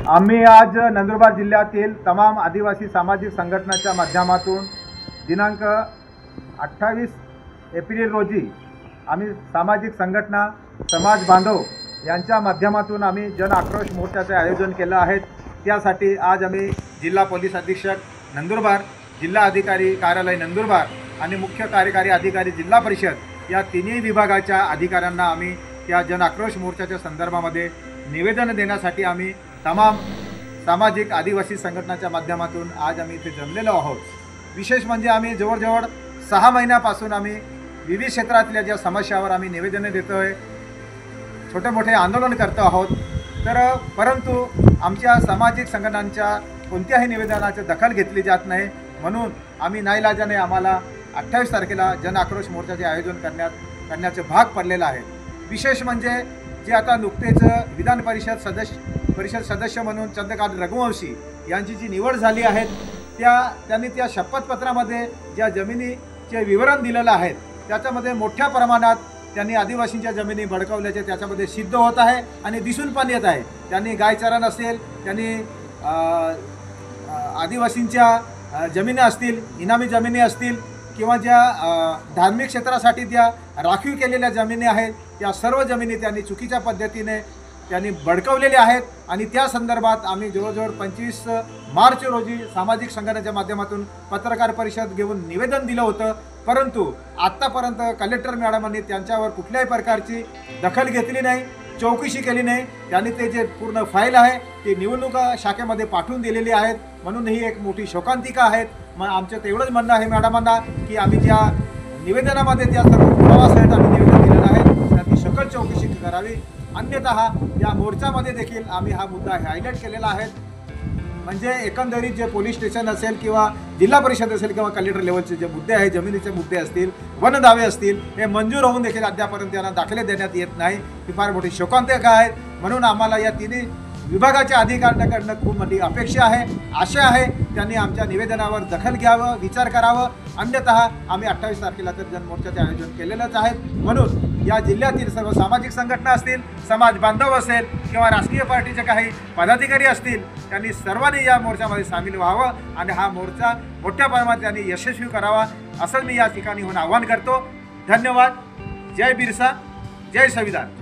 आम्ही आज नंदुरबार जिल्ह्यातील तमाम आदिवासी सामाजिक संघटनाच्या माध्यमातून दिनांक 28 एप्रिल रोजी आम्ही सामाजिक संघटना समाज बांधव यांच्या माध्यमातून आम्ही जन आक्रोश मोर्चाचे आयोजन केलं आहे। त्यासाठी आज आम्ही जिल्हा पोलीस अधीक्षक नंदुरबार, जिल्हा अधिकारी कार्यालय नंदुरबार आणि मुख्य कार्यकारी अधिकारी जिल्हा परिषद या तिन्ही विभागाच्या अधिकाऱ्यांना आम्ही या जन आक्रोश मोर्चाच्या संदर्भामध्ये निवेदन देण्यासाठी आम्ही तमाम सामाजिक आदिवासी संघटनाच्या माध्यमातून आज आम्ही इथे जमलेलो आहोत। विशेष म्हणजे आम्ही जवळजवळ 6 महिन्यापासून आम्ही विविध क्षेत्रातल्या ज्या समस्यावर आम्ही निवेदने देतोय, छोटे मोठे आंदोलन करतो आहोत, तर परंतु आमच्या सामाजिक संघटनांच्या कोणत्याही निवेदनाची दखल घेतली जात नाही। म्हणून आम्ही नाईलाजाने आम्हाला 28 तारखेला जन आक्रोश मोर्चाचे आयोजन करण्याचे भाग पडलेला आहे। विशेष म्हणजे जे आता नुकतेच विधान परिषद सदस्य म्हणून चंद्रकांत रघुवंशी यांची जी निवड झाली आहे, त्यांनी त्या शपथपत्रामध्ये ज्या जमिनीचे विवरण दिलेलं आहे त्याच्यामध्ये मोठ्या प्रमाणात त्यांनी आदिवासींच्या जमिनी बळकावल्याचे त्याच्यामध्ये सिद्ध होत आहे आणि दिसून पण येत आहे। त्यांनी गायचरण असेल, त्यांनी आदिवासींच्या जमिनी असतील, इनामी जमिनी असतील किंवा ज्या धार्मिक क्षेत्रासाठी ज्या राखीव केलेल्या जमिनी आहेत त्या सर्व जमिनी त्यांनी चुकीच्या पद्धतीने त्यांनी बळकावलेल्या आहेत आणि त्या संदर्भात आम्ही जवळजवळ 25 मार्च रोजी सामाजिक संघटनेच्या माध्यमातून पत्रकार परिषद घेऊन निवेदन दिलं होतं। परंतु आत्तापर्यंत कलेक्टर मॅडमांनी त्यांच्यावर कुठल्याही प्रकारची दखल घेतली नाही, चौकशी केली नाही। त्यांनी ते जे पूर्ण फाईल आहे ती निवडणूक शाखेमध्ये पाठवून दिलेली आहेत। म्हणून ही एक मोठी शोकांतिका आहे। मग आमचं तेवढंच म्हणणं आहे मॅडमांना की आम्ही ज्या निवेदनामध्ये ज्या सर्व पुरावासहित आम्ही निवेदन दिलेलं आहे त्याची सकल चौकशी करावी, अन्यतः या मोर्चामध्ये देखील आम्ही हा मुद्दा हायलाईट केलेला आहे। म्हणजे एकंदरीत जे पोलीस स्टेशन असेल किंवा जिल्हा परिषद असेल किंवा कलेक्टर लेवलचे जे मुद्दे आहेत, जमिनीचे मुद्दे असतील, वन दावे असतील, हे मंजूर होऊन देखील अद्यापर्यंत त्यांना दाखले देण्यात येत नाही। ही फार मोठी शोकांतिका आहे। म्हणून आम्हाला या तिन्ही विभागाच्या अधिकाऱ्यांकडनं खूप मोठी अपेक्षा आहे, आशा आहे त्यांनी आमच्या निवेदनावर दखल घ्यावं, विचार करावं। अन्यतः आम्ही 28 तारखेला तर जनमोर्चाचे आयोजन केलेलंच आहे। म्हणून या जिल्ह्यातील सर्व सामाजिक संघटना असतील, समाज बांधव असेल किंवा राजकीय पार्टीचे काही पदाधिकारी असतील, त्यांनी सर्वांनी या मोर्चामध्ये सामील व्हावं आणि हा मोर्चा मोठ्या प्रमाणात त्यांनी यशस्वी करावा असं मी या ठिकाणी होऊन आवाहन करतो। धन्यवाद। जय बिरसा, जय संविधान।